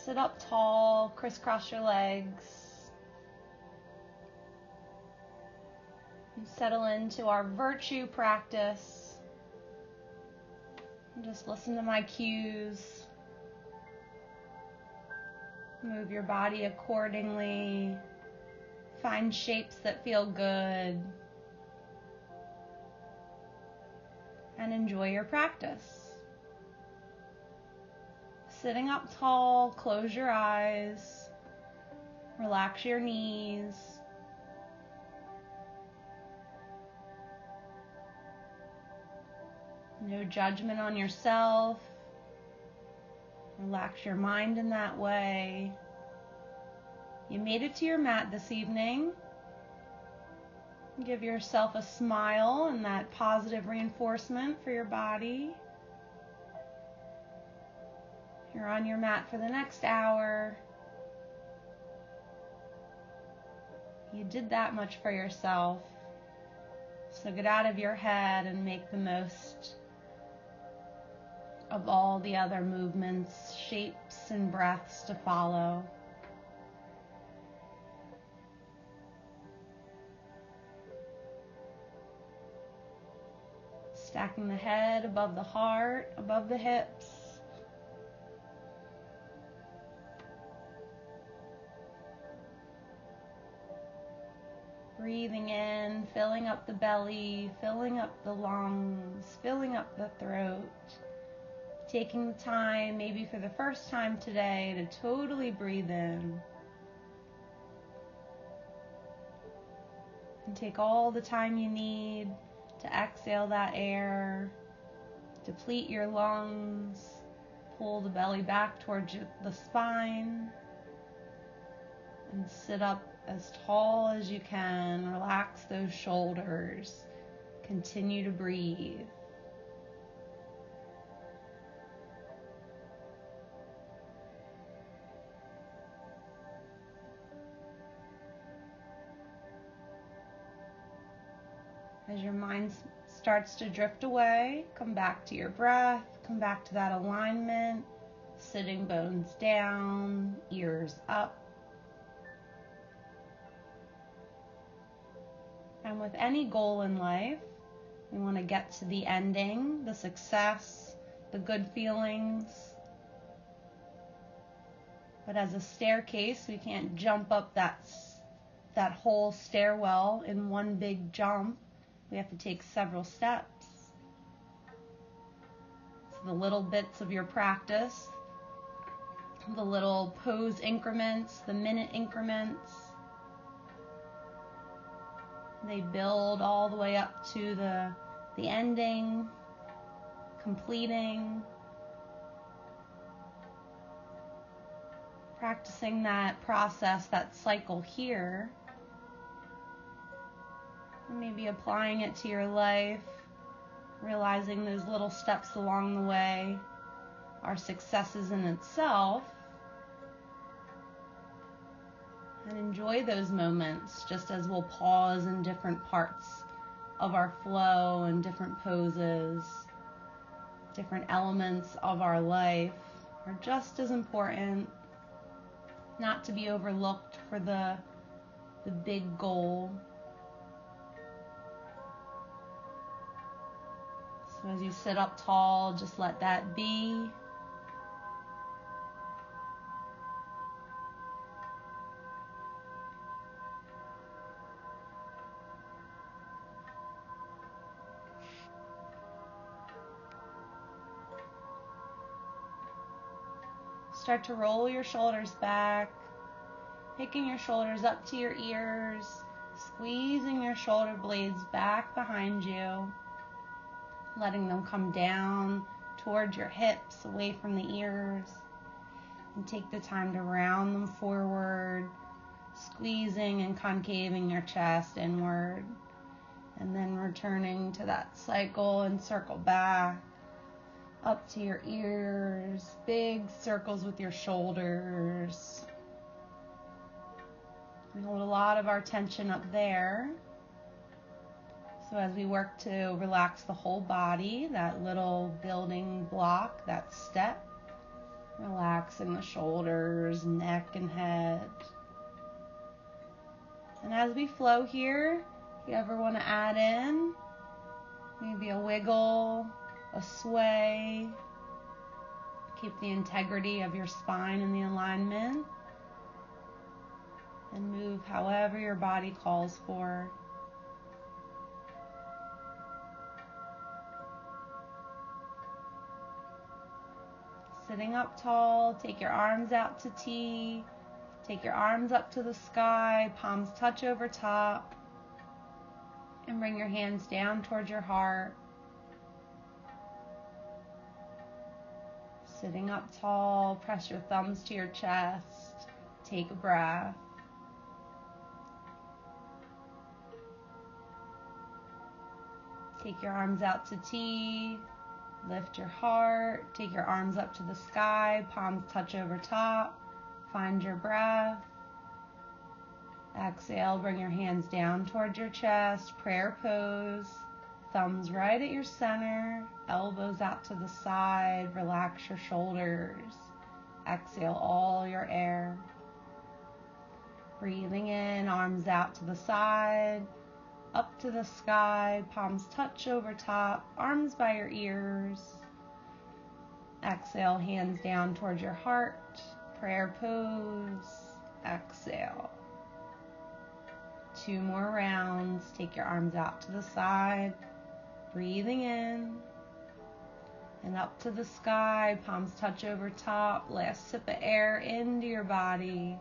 Sit up tall, crisscross your legs. And settle into our virtue practice. And just listen to my cues. Move your body accordingly. Find shapes that feel good. And enjoy your practice. Sitting up tall, close your eyes. Relax your knees. No judgment on yourself. Relax your mind in that way. You made it to your mat this evening. Give yourself a smile and that positive reinforcement for your body. You're on your mat for the next hour. You did that much for yourself. So get out of your head and make the most of all the other movements, shapes, and breaths to follow. Stacking the head above the heart, above the hips. Breathing in, filling up the belly, filling up the lungs, filling up the throat. Taking the time, maybe for the first time today, to totally breathe in. And take all the time you need to exhale that air. Deplete your lungs. Pull the belly back towards the spine. And sit up as tall as you can. Relax those shoulders. Continue to breathe. As your mind starts to drift away, come back to your breath, come back to that alignment, sitting bones down, ears up. And with any goal in life, we want to get to the ending, the success, the good feelings. But as a staircase, we can't jump up that whole stairwell in one big jump. We have to take several steps. So the little bits of your practice, the little pose increments, the minute increments, they build all the way up to the ending, completing, practicing that process, that cycle here. Maybe applying it to your life, realizing those little steps along the way are successes in itself. And enjoy those moments, just as we'll pause in different parts of our flow and different poses. Different elements of our life are just as important, not to be overlooked for the big goal. So as you sit up tall, just let that be. Start to roll your shoulders back, picking your shoulders up to your ears, squeezing your shoulder blades back behind you, letting them come down towards your hips, away from the ears, and take the time to round them forward, squeezing and concaving your chest inward, and then returning to that cycle and circle back up to your ears, big circles with your shoulders. We hold a lot of our tension up there. So as we work to relax the whole body, that little building block, that step, relax relaxing the shoulders, neck, and head. And as we flow here, if you ever want to add in maybe a wiggle, a sway, keep the integrity of your spine in the alignment, and move however your body calls for. Sitting up tall, take your arms out to T. Take your arms up to the sky, palms touch over top, and bring your hands down towards your heart. Sitting up tall, press your thumbs to your chest. Take a breath. Take your arms out to T. Lift your heart. Take your arms up to the sky, palms touch over top. Find your breath. Exhale, bring your hands down towards your chest, prayer pose. Thumbs right at your center, elbows out to the side, relax your shoulders. Exhale all your air. Breathing in, arms out to the side, up to the sky, palms touch over top, arms by your ears. Exhale, hands down towards your heart, prayer pose. Exhale. 2 more rounds. Take your arms out to the side, breathing in and up to the sky, palms touch over top. Last sip of air into your body.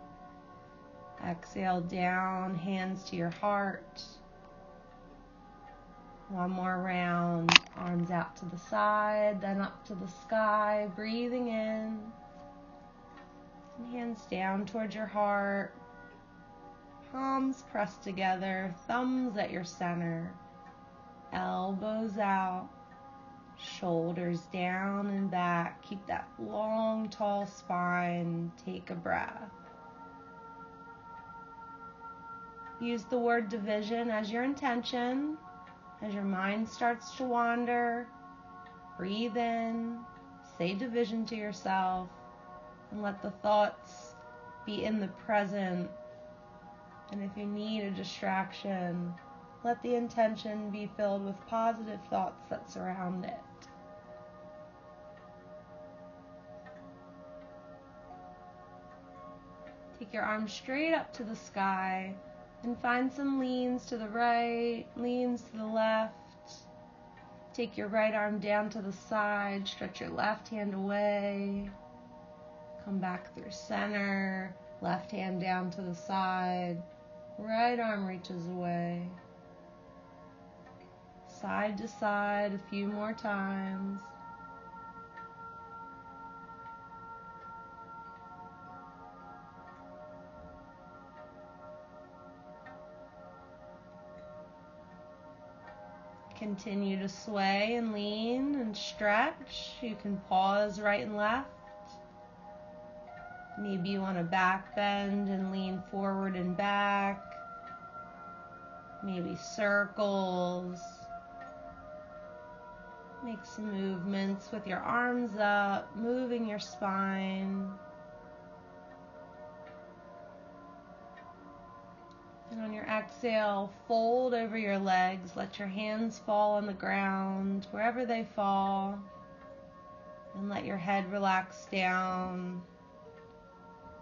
Exhale down, hands to your heart. 1 more round, arms out to the side, then up to the sky, breathing in. And hands down towards your heart. Palms pressed together, thumbs at your center. Elbows out, shoulders down and back. Keep that long, tall spine. Take a breath. Use the word division as your intention. As your mind starts to wander, breathe in, say division to yourself, and let the thoughts be in the present. And if you need a distraction, let the intention be filled with positive thoughts that surround it. Take your arms straight up to the sky and find some leans to the right, leans to the left. Take your right arm down to the side, stretch your left hand away. Come back through center, left hand down to the side, right arm reaches away. Side to side a few more times. Continue to sway and lean and stretch. You can pause right and left. Maybe you want to back bend and lean forward and back. Maybe circles. Make some movements with your arms up, moving your spine. And on your exhale, fold over your legs. Let your hands fall on the ground, wherever they fall. And let your head relax down.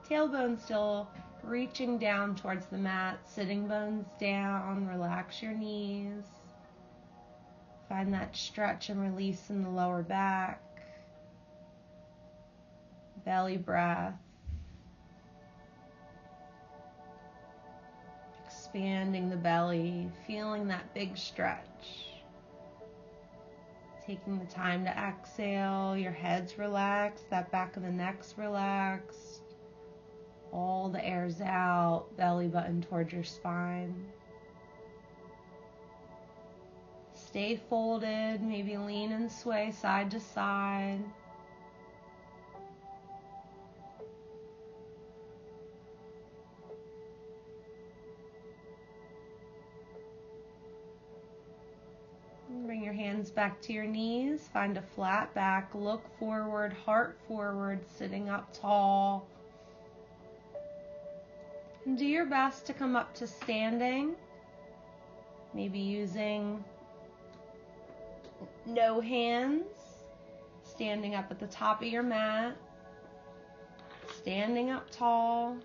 Tailbone still reaching down towards the mat. Sitting bones down. Relax your knees. Find that stretch and release in the lower back. Belly breath. Expanding the belly, feeling that big stretch. Taking the time to exhale, your head's relaxed, that back of the neck's relaxed. All the air's out, belly button towards your spine. Stay folded, maybe lean and sway side to side. Bring your hands hands back to your knees. Find a flat back. Look forward, heart forward, sitting up tall. And do your best to come up to standing. Maybe using no hands. Standing up at the top of your mat. Standing up tall.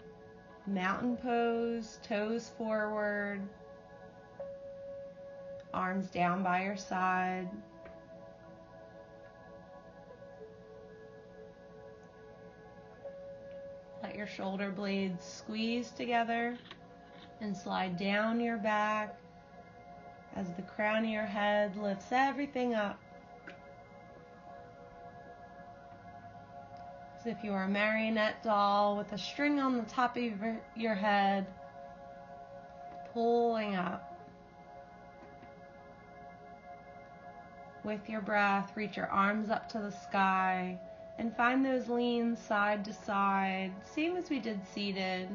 Mountain pose, toes forward. Arms down by your side. Let your shoulder blades squeeze together and slide down your back as the crown of your head lifts everything up. As if you are a marionette doll with a string on the top of your head, pulling up. With your breath, reach your arms up to the sky and find those leans side to side, same as we did seated.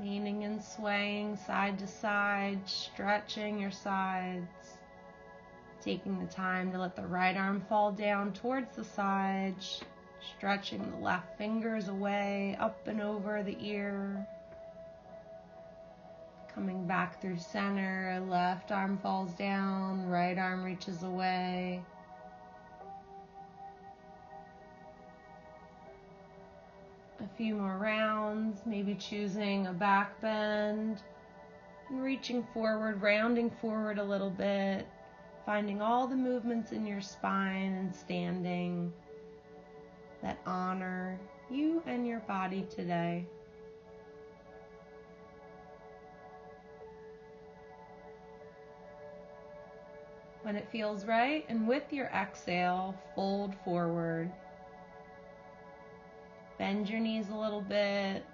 Leaning and swaying side to side, stretching your sides. Taking the time to let the right arm fall down towards the side, stretching the left fingers away, up and over the ear. Coming back through center, left arm falls down, right arm reaches away. A few more rounds, maybe choosing a back bend, and reaching forward, rounding forward a little bit, finding all the movements in your spine and standing that honor you and your body today. When it feels right, and with your exhale, fold forward. Bend your knees a little bit,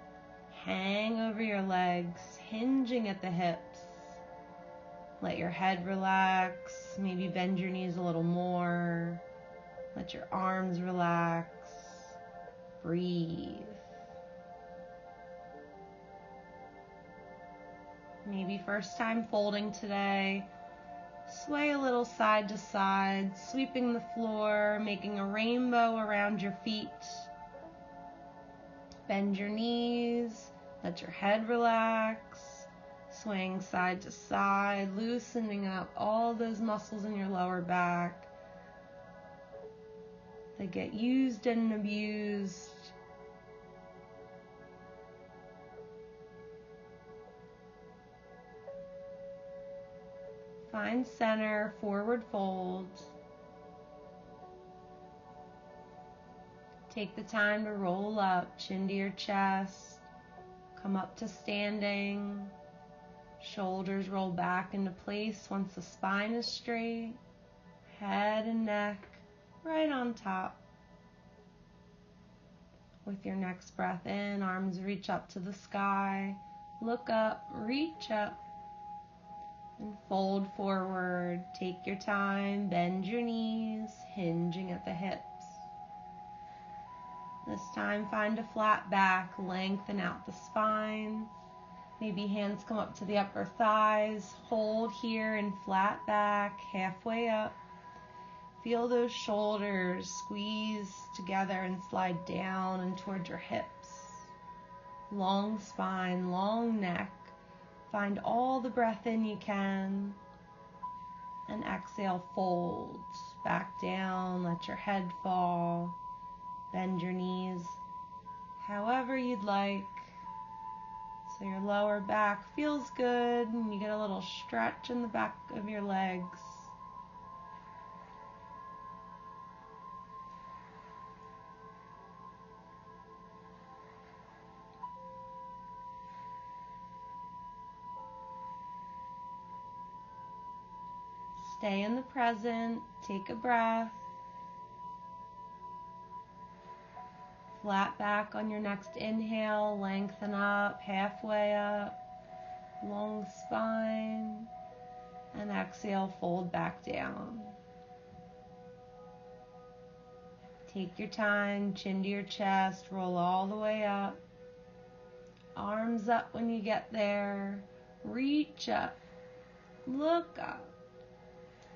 hang over your legs, hinging at the hips. Let your head relax, maybe bend your knees a little more. Let your arms relax. Breathe. Maybe first time folding today. Sway a little side to side, sweeping the floor, making a rainbow around your feet. Bend your knees, let your head relax, swaying side to side, loosening up all those muscles in your lower back that get used and abused. Find center, forward fold. Take the time to roll up, chin to your chest. Come up to standing. Shoulders roll back into place once the spine is straight. Head and neck right on top. With your next breath in, arms reach up to the sky. Look up, reach up. And fold forward. Take your time, bend your knees, hinging at the hips. This time find a flat back, lengthen out the spine. Maybe hands come up to the upper thighs. Hold here in flat back, halfway up. Feel those shoulders squeeze together and slide down and towards your hips. Long spine, long neck. Find all the breath in you can. And exhale, fold. Back down, let your head fall. Bend your knees however you'd like. So your lower back feels good and you get a little stretch in the back of your legs. Stay in the present, take a breath. Flat back on your next inhale, lengthen up, halfway up, long spine, and exhale, fold back down. Take your time, chin to your chest, roll all the way up. Arms up when you get there. Reach up, look up,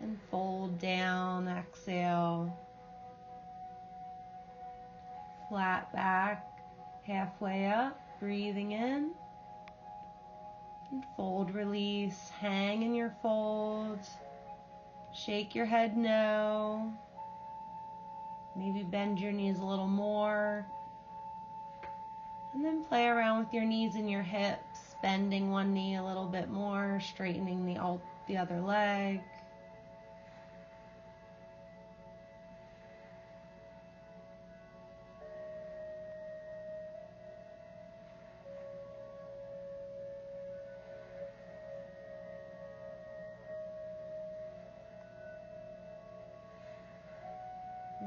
and fold down. Exhale. Flat back, halfway up, breathing in. And fold, release, hang in your fold. Shake your head no. Maybe bend your knees a little more. And then play around with your knees and your hips, bending one knee a little bit more, straightening the other leg.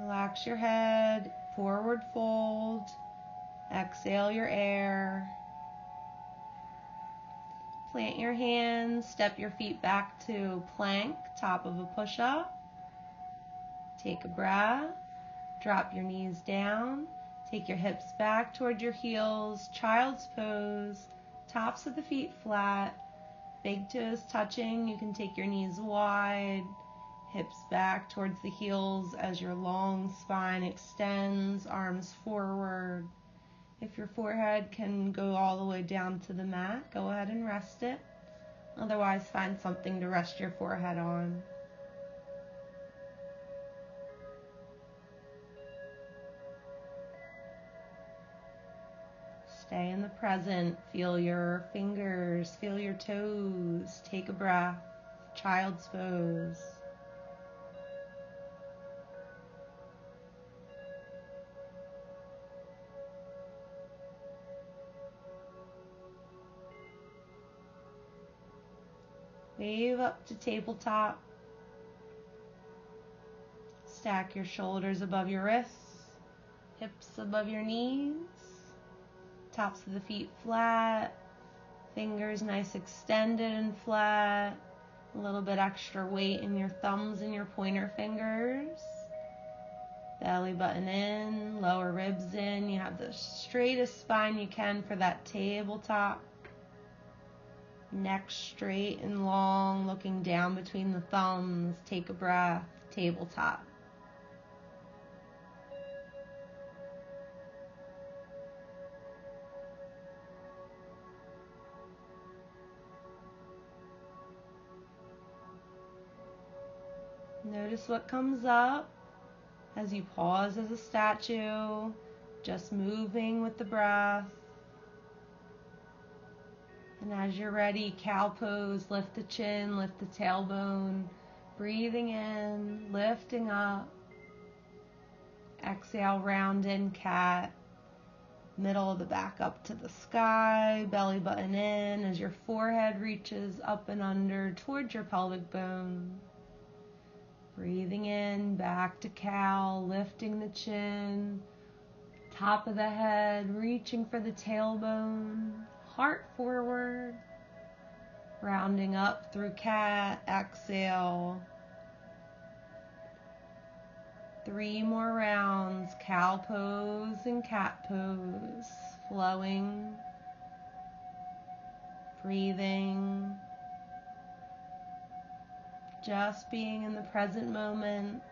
Relax your head, forward fold, exhale your air. Plant your hands, step your feet back to plank, top of a push-up. Take a breath, drop your knees down, take your hips back toward your heels, child's pose, tops of the feet flat, big toes touching. You can take your knees wide, hips back towards the heels as your long spine extends, arms forward. If your forehead can go all the way down to the mat, go ahead and rest it. Otherwise, find something to rest your forehead on. Stay in the present. Feel your fingers, feel your toes. Take a breath. Child's pose. Wave up to tabletop. Stack your shoulders above your wrists, hips above your knees, tops of the feet flat, fingers nice extended and flat, a little bit extra weight in your thumbs and your pointer fingers. Belly button in, lower ribs in. You have the straightest spine you can for that tabletop. Neck straight and long, looking down between the thumbs. Take a breath, tabletop. Notice what comes up as you pause as a statue, just moving with the breath. And as you're ready, cow pose, lift the chin, lift the tailbone, breathing in, lifting up. Exhale, round in, cat. Middle of the back up to the sky, belly button in as your forehead reaches up and under towards your pelvic bone. Breathing in, back to cow, lifting the chin, top of the head, reaching for the tailbone, heart forward, rounding up through cat, exhale. 3 more rounds, cow pose and cat pose, flowing, breathing, just being in the present moment,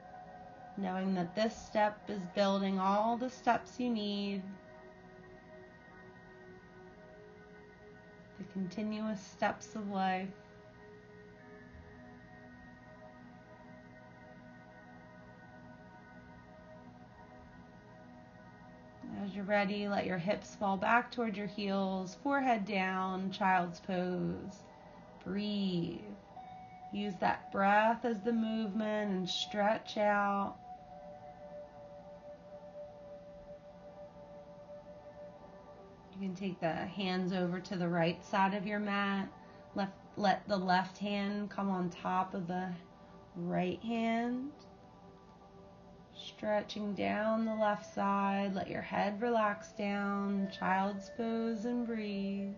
knowing that this step is building all the steps you need, the continuous steps of life. As you're ready, let your hips fall back toward your heels, forehead down, child's pose. Breathe. Use that breath as the movement and stretch out. You can take the hands over to the right side of your mat. Let the left hand come on top of the right hand. Stretching down the left side. Let your head relax down. Child's pose and breathe.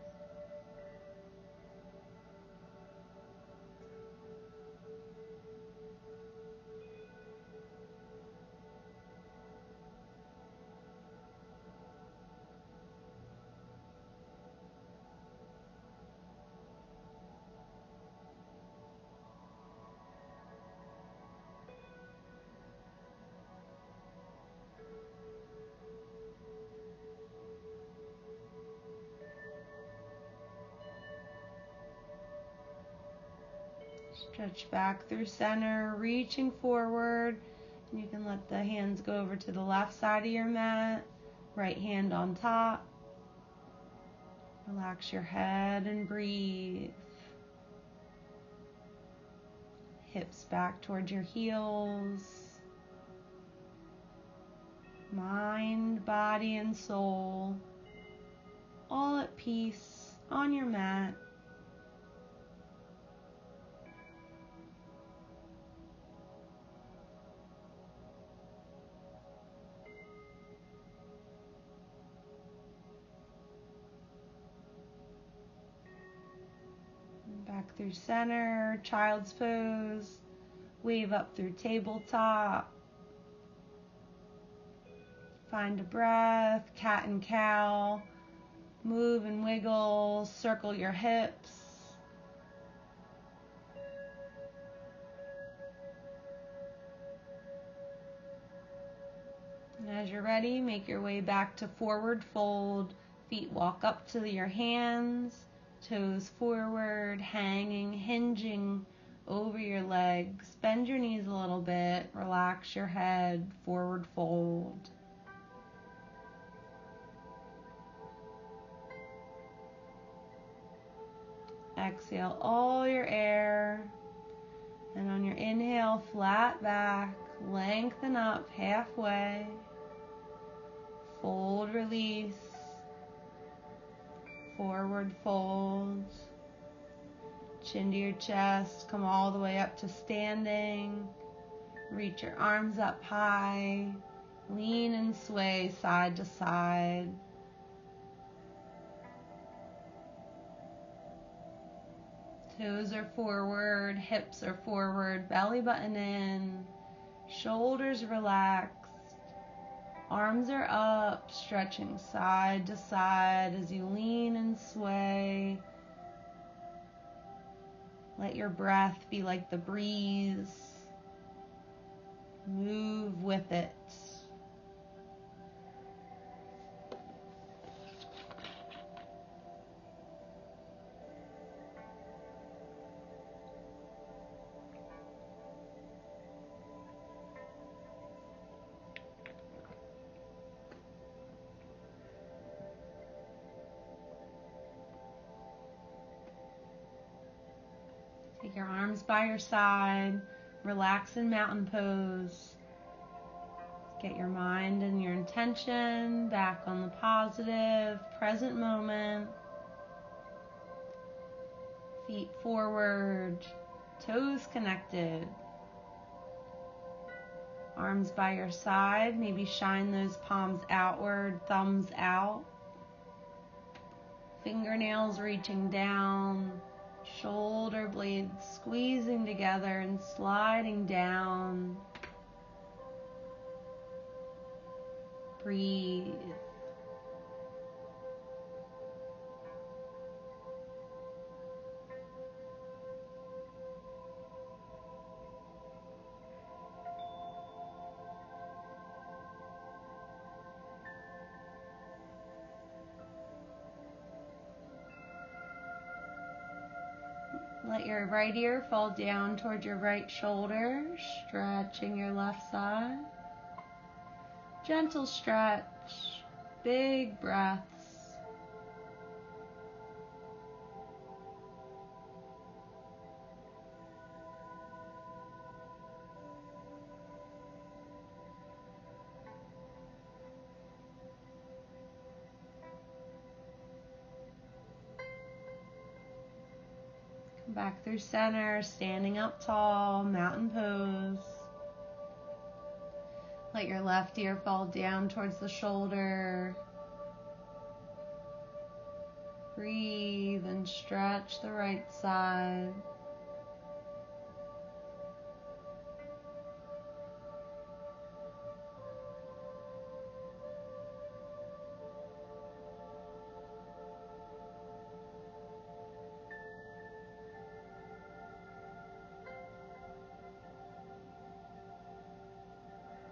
Stretch back through center, reaching forward. And you can let the hands go over to the left side of your mat, right hand on top. Relax your head and breathe. Hips back towards your heels. Mind, body, and soul all at peace on your mat. Back through center, child's pose. Wave up through tabletop. Find a breath, cat and cow. Move and wiggle, circle your hips. And as you're ready, make your way back to forward fold. Feet walk up to your hands, toes forward, hanging, hinging over your legs. Bend your knees a little bit, relax your head, forward fold. Exhale all your air, and on your inhale, flat back, lengthen up halfway, fold, release, forward fold, chin to your chest, come all the way up to standing, reach your arms up high, lean and sway side to side. Toes are forward, hips are forward, belly button in, shoulders relaxed, arms are up, stretching side to side as you lean and sway. Let your breath be like the breeze. Move with it. Take your arms by your side, relax in mountain pose. Get your mind and your intention back on the positive, present moment. Feet forward, toes connected. Arms by your side, maybe shine those palms outward, thumbs out. Fingernails reaching down. Shoulder blades squeezing together and sliding down. Breathe. Let your right ear fall down toward your right shoulder, stretching your left side. Gentle stretch, big breaths. Back through center, standing up tall, mountain pose. Let your left ear fall down towards the shoulder. Breathe and stretch the right side.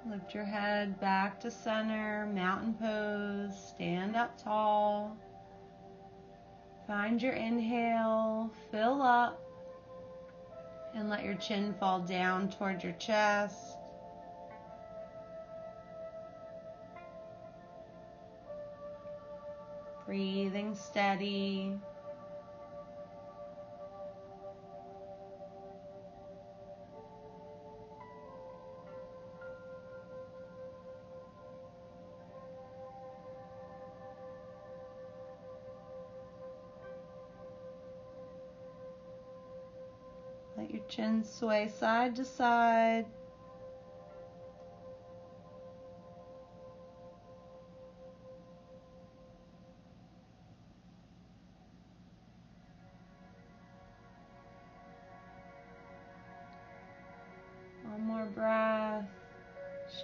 Lift your head back to center, mountain pose, stand up tall. Find your inhale, fill up, And let your chin fall down towards your chest. Breathing steady. Let your chin sway side to side. One more breath.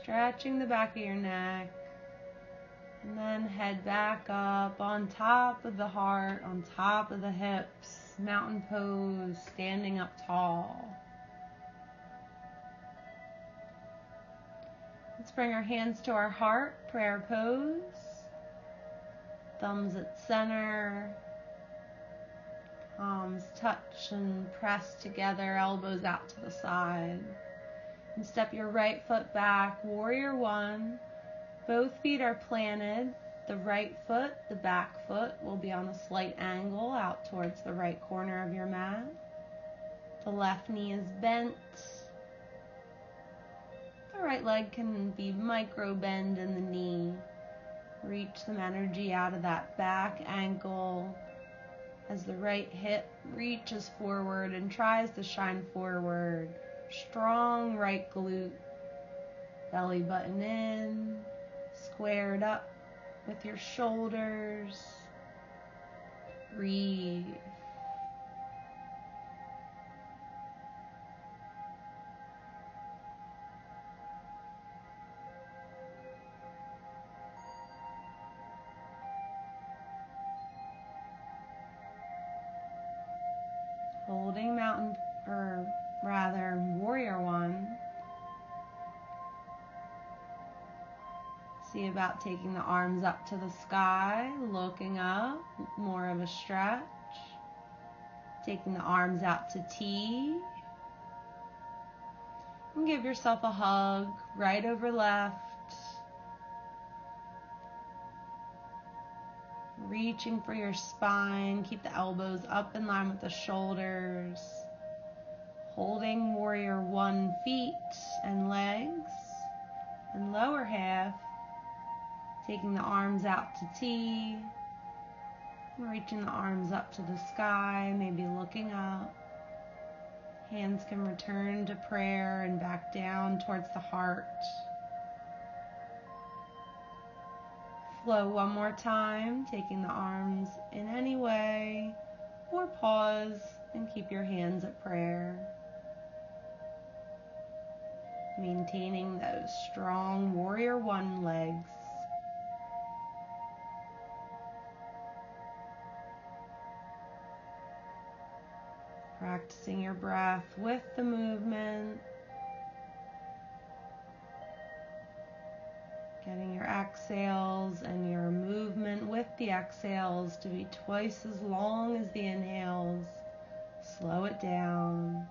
Stretching the back of your neck. And then head back up on top of the heart, on top of the hips. Mountain pose, standing up tall. Let's bring our hands to our heart, prayer pose. Thumbs at center. Palms touch and press together, elbows out to the side. And step your right foot back, warrior one. Both feet are planted. The right foot, the back foot, will be on a slight angle out towards the right corner of your mat. The left knee is bent. The right leg can be micro bend in the knee. Reach some energy out of that back ankle as the right hip reaches forward and tries to shine forward. Strong right glute. Belly button in. Squared up with your shoulders. Breathe. Holding warrior one. See about taking the arms up to the sky, looking up, more of a stretch. Taking the arms out to T. And give yourself a hug, right over left. Reaching for your spine, keep the elbows up in line with the shoulders. Holding warrior one feet and legs. And lower half. Taking the arms out to T. Reaching the arms up to the sky, maybe looking up. Hands can return to prayer and back down towards the heart. Flow one more time, taking the arms in any way, or pause and keep your hands at prayer. Maintaining those strong warrior one legs. Practicing your breath with the movement. Getting your exhales and your movement with the exhales to be twice as long as the inhales. Slow it down.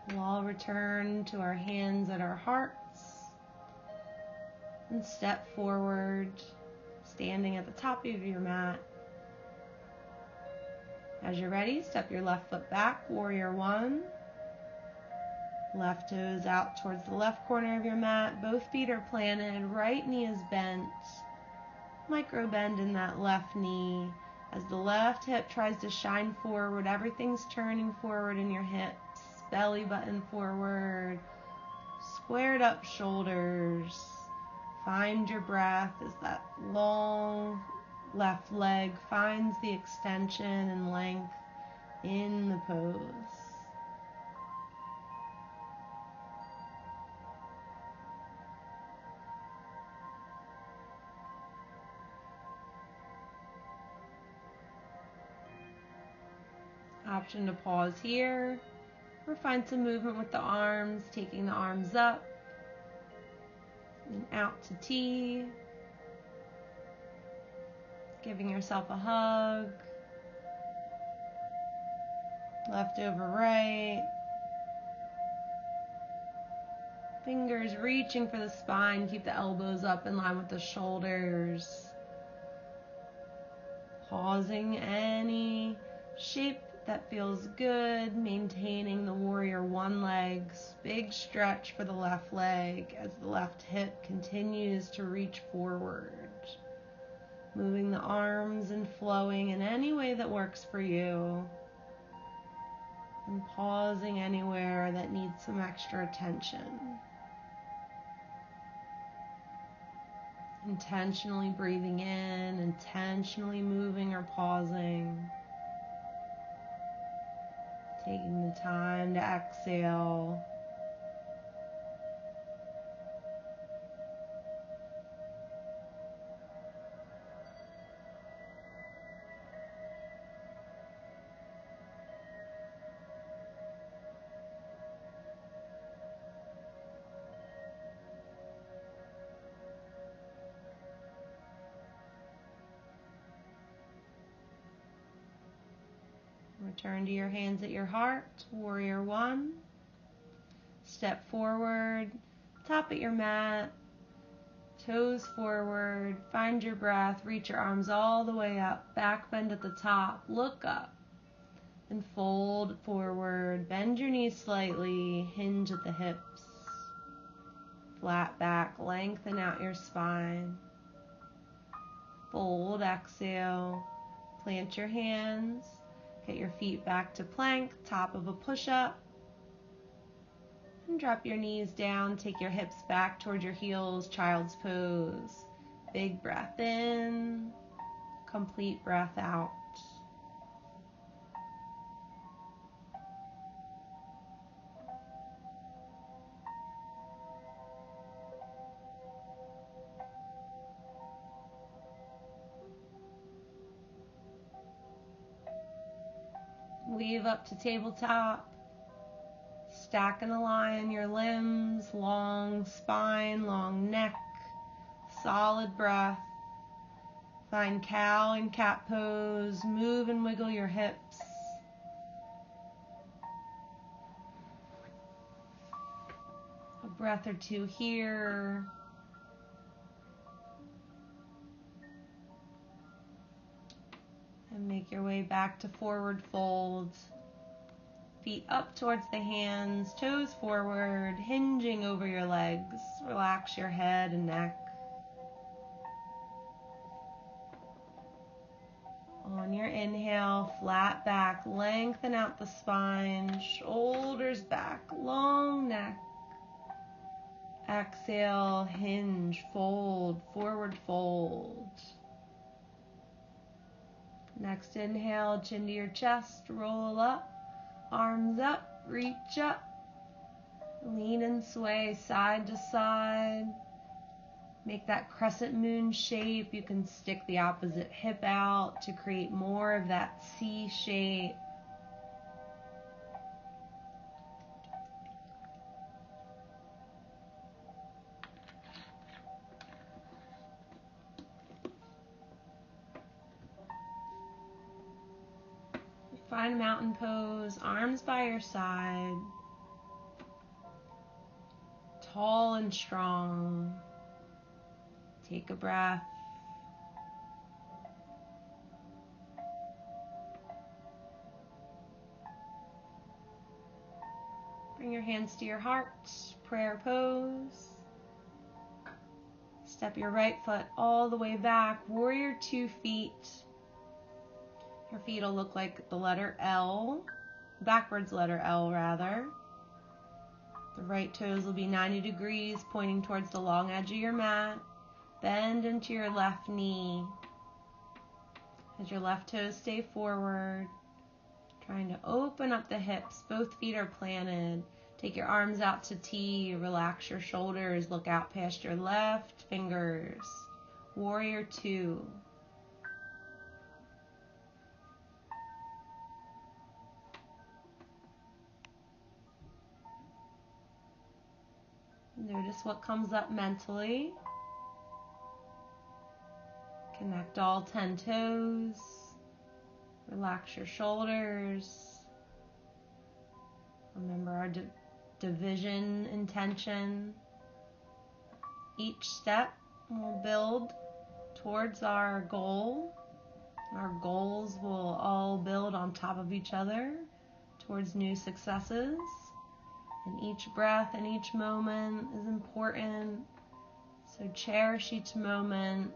We'll all return to our hands at our hearts and step forward, standing at the top of your mat. As you're ready, step your left foot back, warrior one. Left toes out towards the left corner of your mat. Both feet are planted. Right knee is bent. Micro bend in that left knee. As the left hip tries to shine forward, everything's turning forward in your hips. Belly button forward. Squared up shoulders. Find your breath as that long left leg finds the extension and length in the pose. Option to pause here or find some movement with the arms, taking the arms up and out to T. Giving yourself a hug. left over right. Fingers reaching for the spine. Keep the elbows up in line with the shoulders. Pausing any shape that feels good. Maintaining the warrior one legs. Big stretch for the left leg as the left hip continues to reach forward. Moving the arms and flowing in any way that works for you. And pausing anywhere that needs some extra attention. Intentionally breathing in, intentionally moving or pausing. Taking the time to exhale. Return to your hands at your heart, warrior one. Step forward, top at your mat, toes forward, find your breath, reach your arms all the way up, back bend at the top, look up, and fold forward, bend your knees slightly, hinge at the hips, flat back, lengthen out your spine, fold, exhale, plant your hands, get your feet back to plank, top of a push-up, and drop your knees down, take your hips back towards your heels, child's pose. Big breath in, complete breath out. Weave up to tabletop. Stack and align your limbs, long spine, long neck, solid breath. Find cow and cat pose, move and wiggle your hips. A breath or two here. And make your way back to forward fold. Feet up towards the hands, toes forward, hinging over your legs. Relax your head and neck. On your inhale, flat back, lengthen out the spine, shoulders back, long neck. Exhale, hinge, fold, forward fold. Next inhale, chin to your chest, roll up. Arms up, reach up, lean and sway side to side. Make that crescent moon shape. You can stick the opposite hip out to create more of that C shape. Find a mountain pose, arms by your side. Tall and strong. Take a breath. Bring your hands to your heart, prayer pose. Step your right foot all the way back, warrior 2 feet. Your feet will look like the letter L, backwards letter L rather. The right toes will be 90 degrees, pointing towards the long edge of your mat. Bend into your left knee. As your left toes stay forward, trying to open up the hips, both feet are planted. Take your arms out to T, relax your shoulders, look out past your left fingers. Warrior 2. Notice what comes up mentally. Connect all 10 toes. Relax your shoulders. Remember our division intention. Each step will build towards our goal. Our goals will all build on top of each other towards new successes. And each breath and each moment is important. So cherish each moment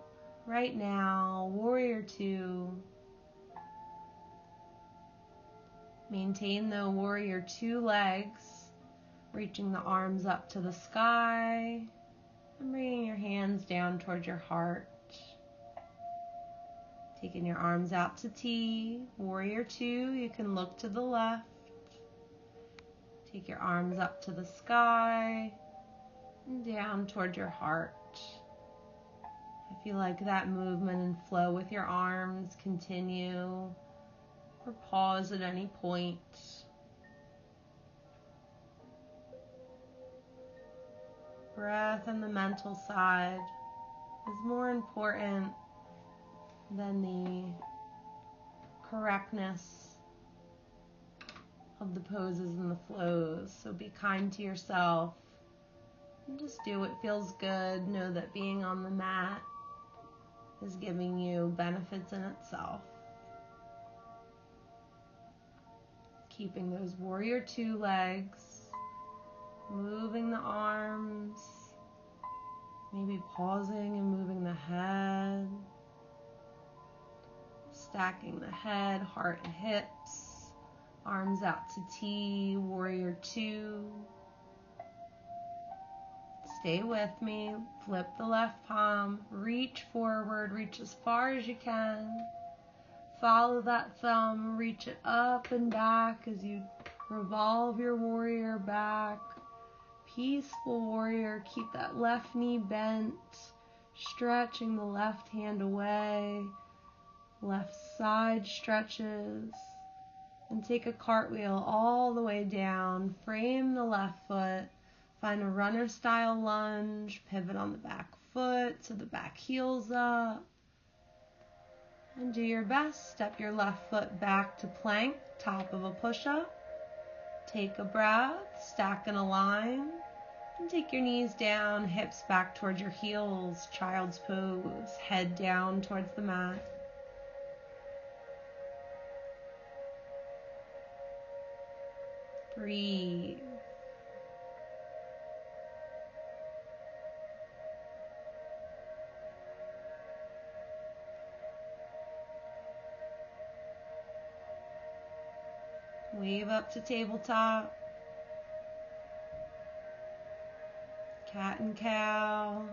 right now. Warrior 2. Maintain the warrior 2 legs, reaching the arms up to the sky and bringing your hands down towards your heart. Taking your arms out to T. Warrior 2, you can look to the left. Take your arms up to the sky and down toward your heart. If you like that movement and flow with your arms, continue or pause at any point. Breath on the mental side is more important than the correctness of the poses and the flows. So be kind to yourself and just do what feels good. Know that being on the mat is giving you benefits in itself. Keeping those warrior 2 legs, moving the arms, maybe pausing and moving the head, stacking the head, heart and hips, arms out to T, warrior 2. Stay with me. Flip the left palm, reach forward, reach as far as you can. Follow that thumb, reach it up and back as you revolve your warrior back. Peaceful warrior, keep that left knee bent, stretching the left hand away. Left side stretches. And take a cartwheel all the way down. Frame the left foot. Find a runner style lunge. Pivot on the back foot so the back heel's up. And do your best. Step your left foot back to plank, top of a push-up. Take a breath, stack in a line. And take your knees down, hips back towards your heels, child's pose, head down towards the mat. Breathe. Wave up to tabletop. Cat and cow.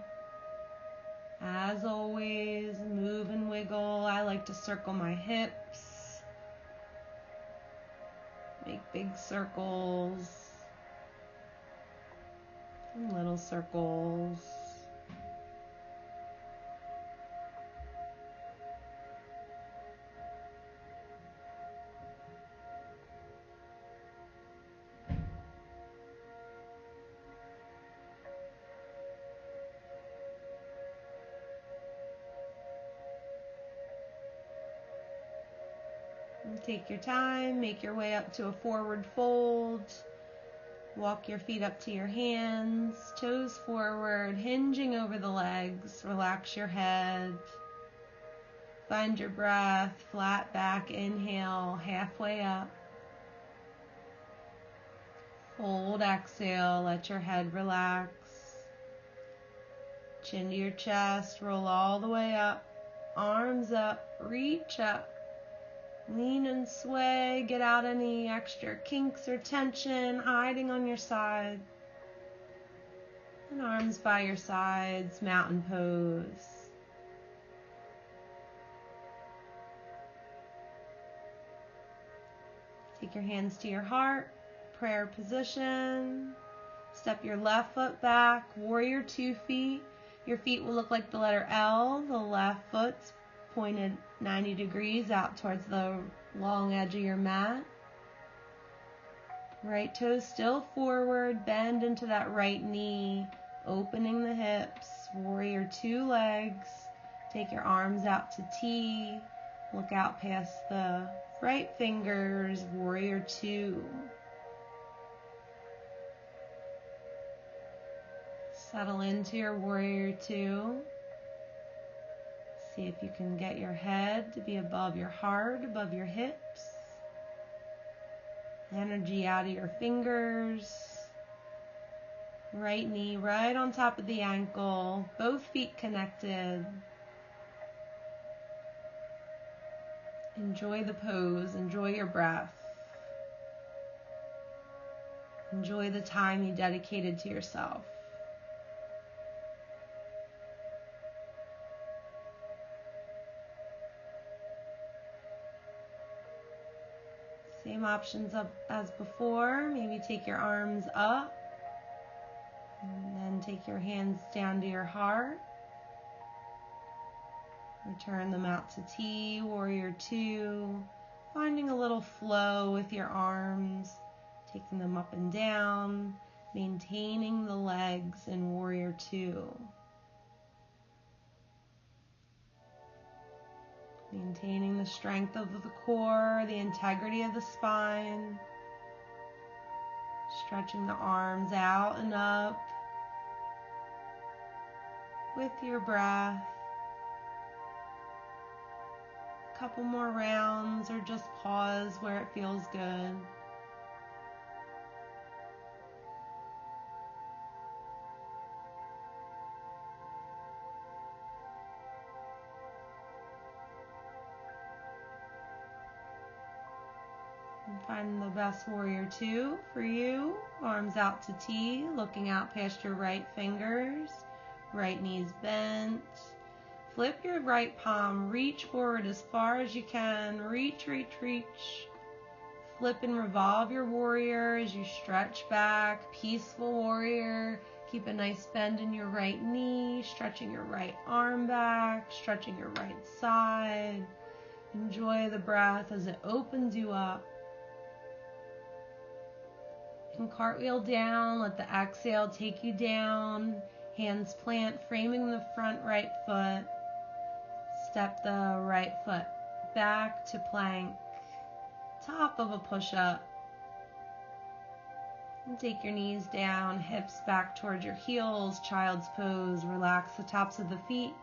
As always, move and wiggle. I like to circle my hips. Make big circles and little circles. Take your time, make your way up to a forward fold. Walk your feet up to your hands, toes forward, hinging over the legs. Relax your head. Find your breath, flat back, inhale, halfway up. Fold, exhale, let your head relax. Chin to your chest, roll all the way up. Arms up, reach up. Lean and sway, get out any extra kinks or tension hiding on your side. And arms by your sides, mountain pose. Take your hands to your heart, prayer position. Step your left foot back, warrior 2 feet. Your feet will look like the letter L. The left foot's pointed 90 degrees out towards the long edge of your mat. Right toe still forward, bend into that right knee, opening the hips, warrior 2 legs. Take your arms out to T, look out past the right fingers, warrior 2. Settle into your warrior two. See if you can get your head to be above your heart, above your hips. Energy out of your fingers. Right knee right on top of the ankle. Both feet connected. Enjoy the pose. Enjoy your breath. Enjoy the time you dedicated to yourself. Same options up as before. Maybe take your arms up and then take your hands down to your heart. Return them out to T, warrior two. Finding a little flow with your arms, taking them up and down, maintaining the legs in warrior two. Maintaining the strength of the core, the integrity of the spine. Stretching the arms out and up with your breath. A couple more rounds or just pause where it feels good. Find the best warrior two for you. Arms out to T, looking out past your right fingers. Right knees bent. Flip your right palm. Reach forward as far as you can. Reach, reach, reach. Flip and revolve your warrior as you stretch back. Peaceful warrior. Keep a nice bend in your right knee. Stretching your right arm back. Stretching your right side. Enjoy the breath as it opens you up. And cartwheel down, let the exhale take you down. Hands plant, framing the front right foot. Step the right foot back to plank. Top of a push-up. And take your knees down, hips back towards your heels, child's pose. Relax the tops of the feet.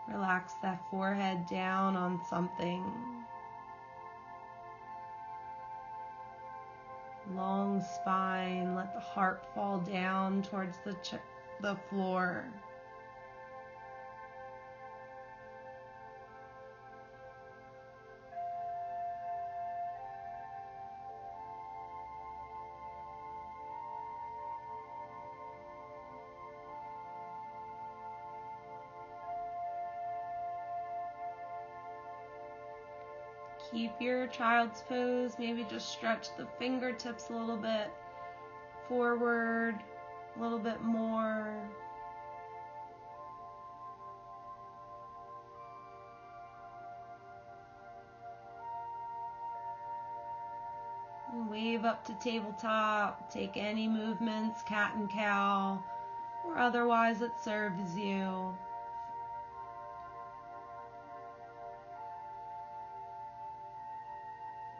Relax that forehead down on something. Long spine, let the heart fall down towards the floor. Keep your child's pose, maybe just stretch the fingertips a little bit forward, a little bit more. And wave up to tabletop, take any movements, cat and cow, or otherwise that serves you.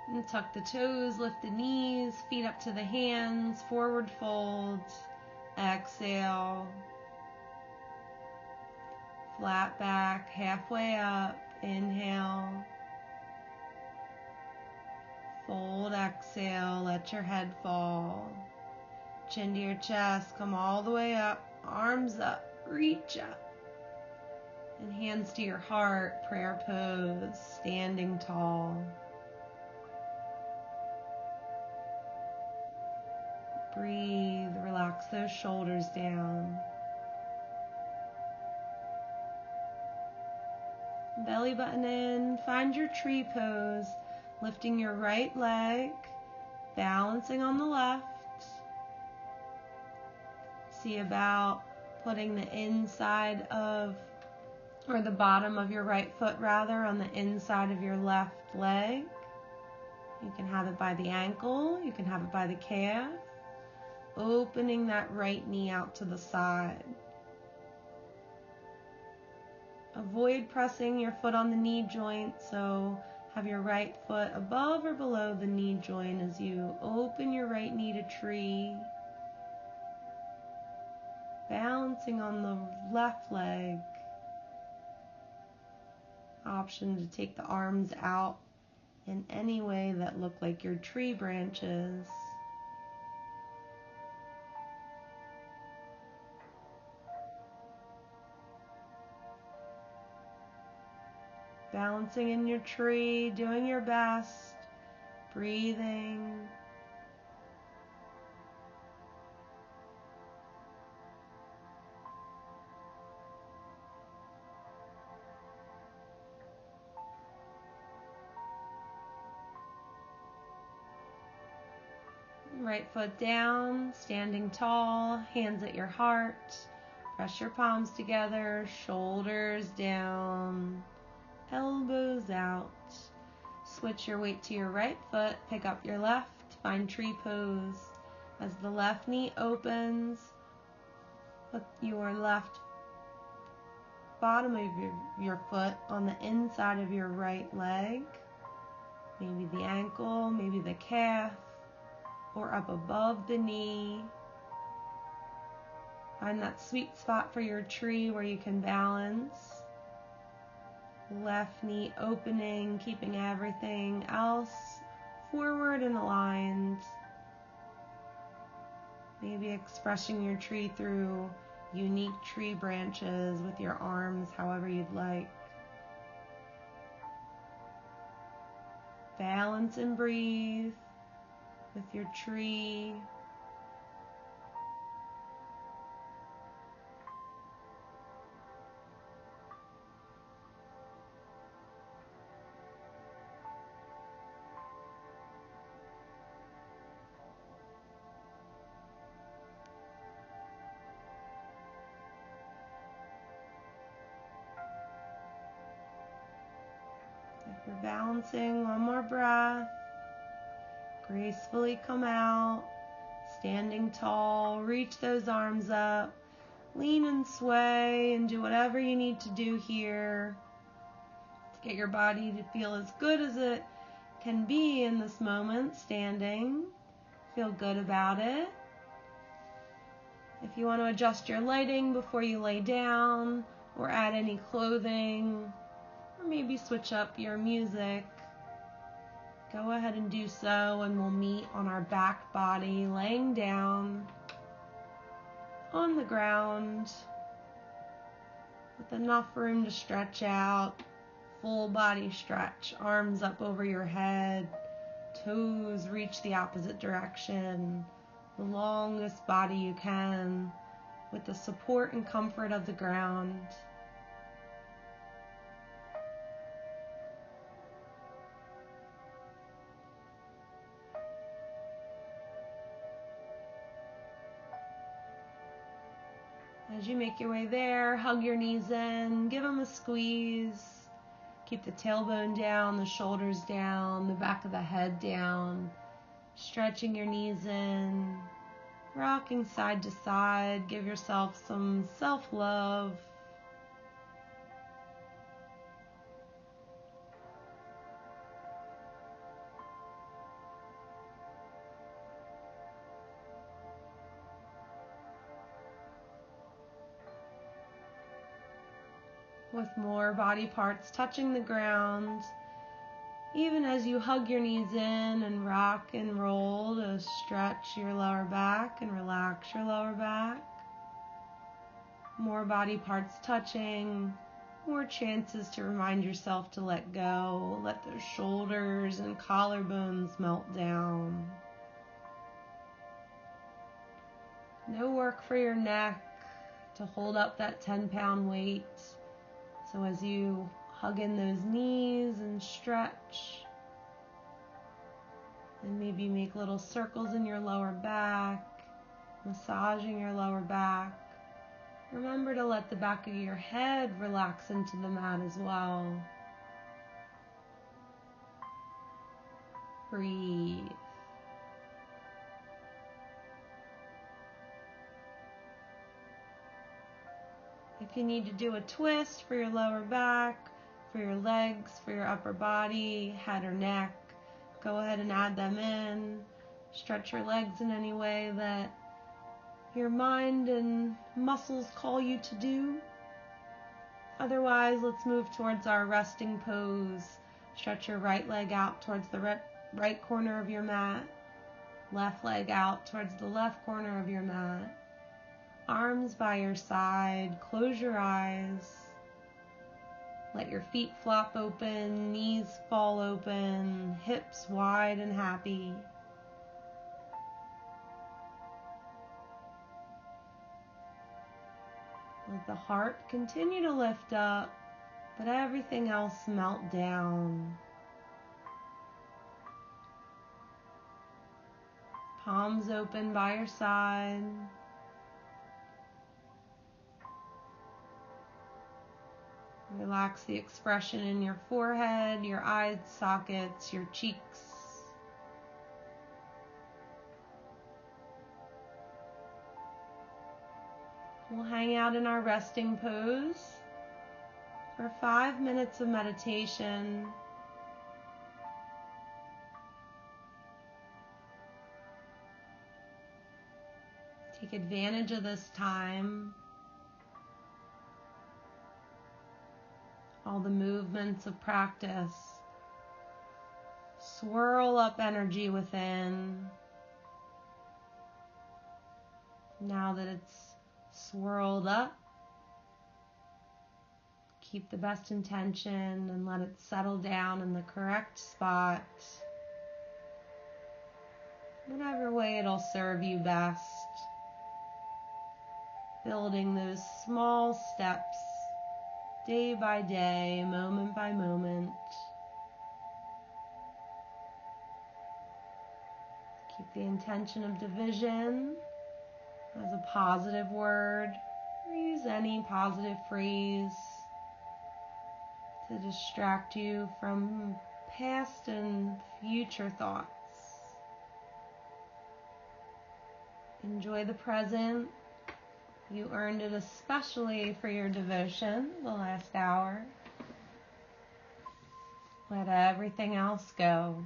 And tuck the toes, lift the knees, feet up to the hands, forward fold, exhale. Flat back, halfway up, inhale. Fold, exhale, let your head fall. Chin to your chest, come all the way up, arms up, reach up. And hands to your heart, prayer pose, standing tall. Breathe, relax those shoulders down. Belly button in, find your tree pose, lifting your right leg, balancing on the left. See about putting the inside of, or the bottom of your right foot rather, on the inside of your left leg. You can have it by the ankle, you can have it by the calf. Opening that right knee out to the side. Avoid pressing your foot on the knee joint, so have your right foot above or below the knee joint as you open your right knee to tree. Balancing on the left leg. Option to take the arms out in any way that look like your tree branches. Balancing in your tree, doing your best, breathing. Right foot down, standing tall, hands at your heart. Press your palms together, shoulders down, elbows out. Switch your weight to your right foot, pick up your left, find tree pose. As the left knee opens, put your left bottom of your foot on the inside of your right leg. Maybe the ankle, maybe the calf, or up above the knee. Find that sweet spot for your tree where you can balance. Left knee opening, keeping everything else forward and aligned. Maybe expressing your tree through unique tree branches with your arms, however you'd like. Balance and breathe with your tree. If you're balancing, one more breath. Gracefully come out, standing tall, reach those arms up, lean and sway, and do whatever you need to do here to get your body to feel as good as it can be in this moment, standing. Feel good about it. If you want to adjust your lighting before you lay down, or add any clothing, or maybe switch up your music, go ahead and do so, and we'll meet on our back body, laying down on the ground with enough room to stretch out. Full body stretch, arms up over your head, toes reach the opposite direction, the longest body you can, with the support and comfort of the ground. As you make your way there, hug your knees in, give them a squeeze. Keep the tailbone down, the shoulders down, the back of the head down. Stretching your knees in, rocking side to side. Give yourself some self-love. With more body parts touching the ground, even as you hug your knees in and rock and roll to stretch your lower back and relax your lower back. More body parts touching, more chances to remind yourself to let go. Let those shoulders and collarbones melt down. No work for your neck to hold up that 10-pound weight. So as you hug in those knees and stretch, and maybe make little circles in your lower back, massaging your lower back. Remember to let the back of your head relax into the mat as well. Breathe. If you need to do a twist for your lower back, for your legs, for your upper body, head or neck, go ahead and add them in. Stretch your legs in any way that your mind and muscles call you to do. Otherwise, let's move towards our resting pose. Stretch your right leg out towards the right corner of your mat. Left leg out towards the left corner of your mat. Arms by your side. Close your eyes. Let your feet flop open, knees fall open, hips wide and happy. Let the heart continue to lift up, but everything else melt down. Palms open by your side. Relax the expression in your forehead, your eye sockets, your cheeks. We'll hang out in our resting pose for 5 minutes of meditation. Take advantage of this time. All the movements of practice. Swirl up energy within. Now that it's swirled up, keep the best intention and let it settle down in the correct spot. Whatever way it'll serve you best. Building those small steps, day by day, moment by moment. Keep the intention of division as a positive word, or use any positive phrase to distract you from past and future thoughts. Enjoy the present. You earned it especially for your devotion the last hour. Let everything else go.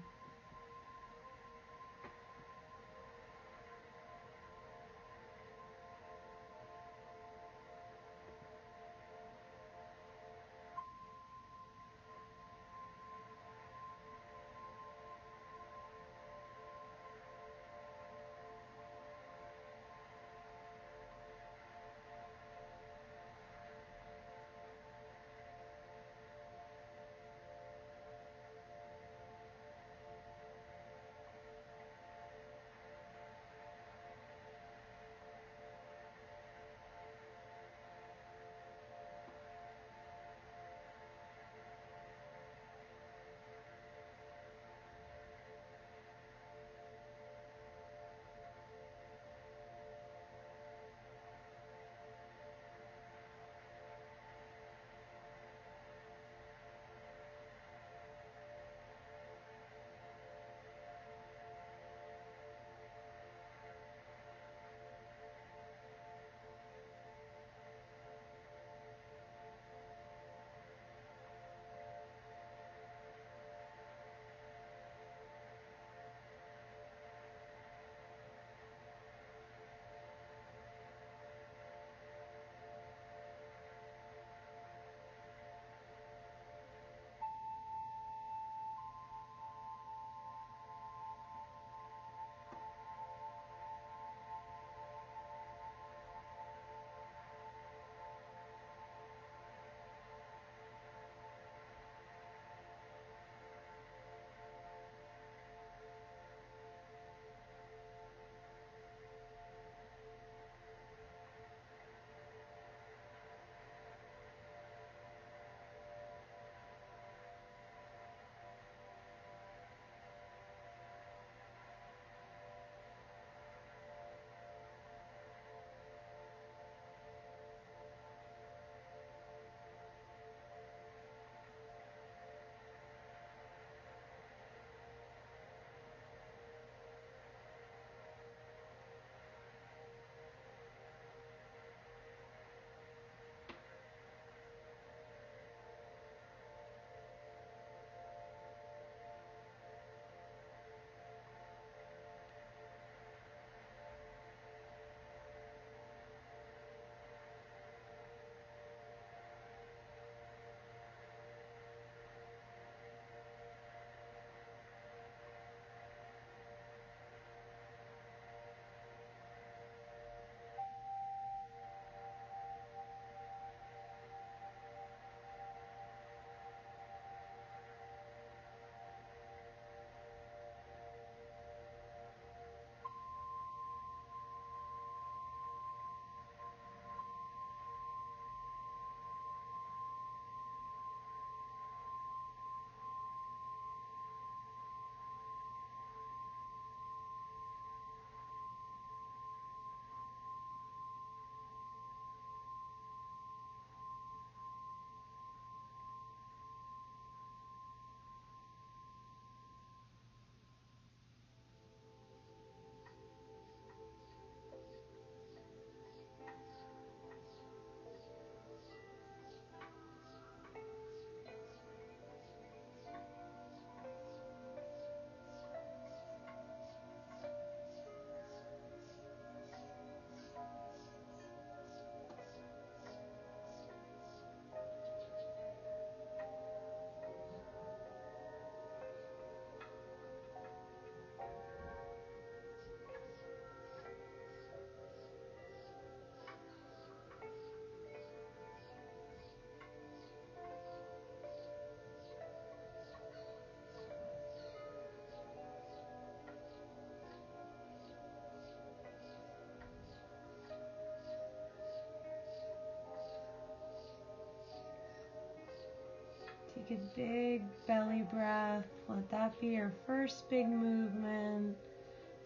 Take a big belly breath. Let that be your first big movement.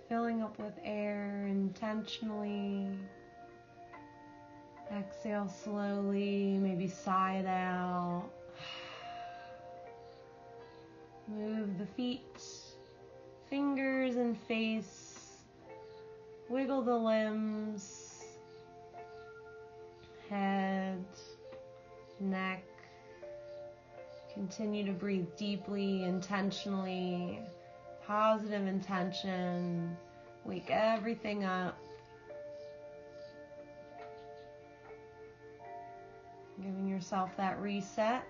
Filling up with air intentionally. Exhale slowly, maybe sigh it out. Move the feet, fingers and face. Wiggle the limbs, head, neck. Continue to breathe deeply, intentionally. Positive intention. Wake everything up. Giving yourself that reset.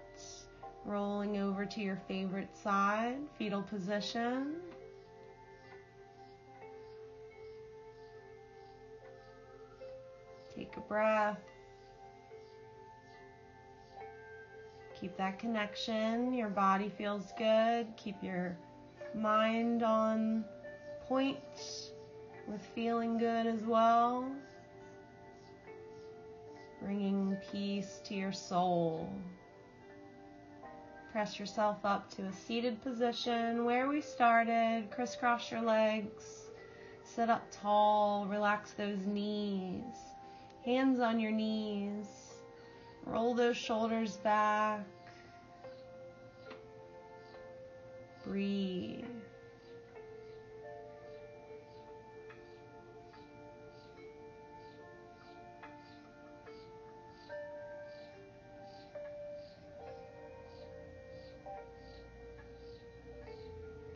Rolling over to your favorite side, fetal position. Take a breath. Keep that connection. Your body feels good. Keep your mind on point with feeling good as well. Bringing peace to your soul. Press yourself up to a seated position where we started. Crisscross your legs. Sit up tall. Relax those knees. Hands on your knees. Roll those shoulders back. Breathe.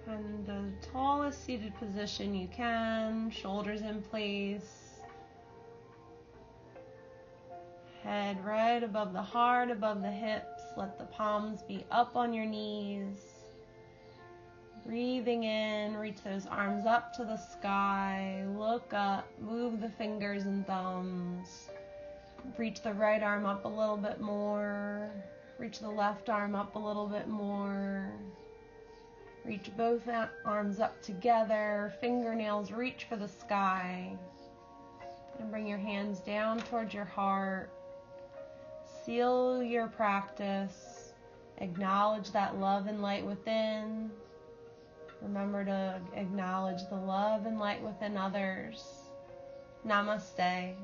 Find the tallest seated position you can, shoulders in place. Head right above the heart, above the hips. Let the palms be up on your knees. Breathing in, reach those arms up to the sky. Look up, move the fingers and thumbs. Reach the right arm up a little bit more. Reach the left arm up a little bit more. Reach both arms up together. Fingernails reach for the sky. And bring your hands down towards your heart. Seal your practice. Acknowledge that love and light within. Remember to acknowledge the love and light within others. Namaste.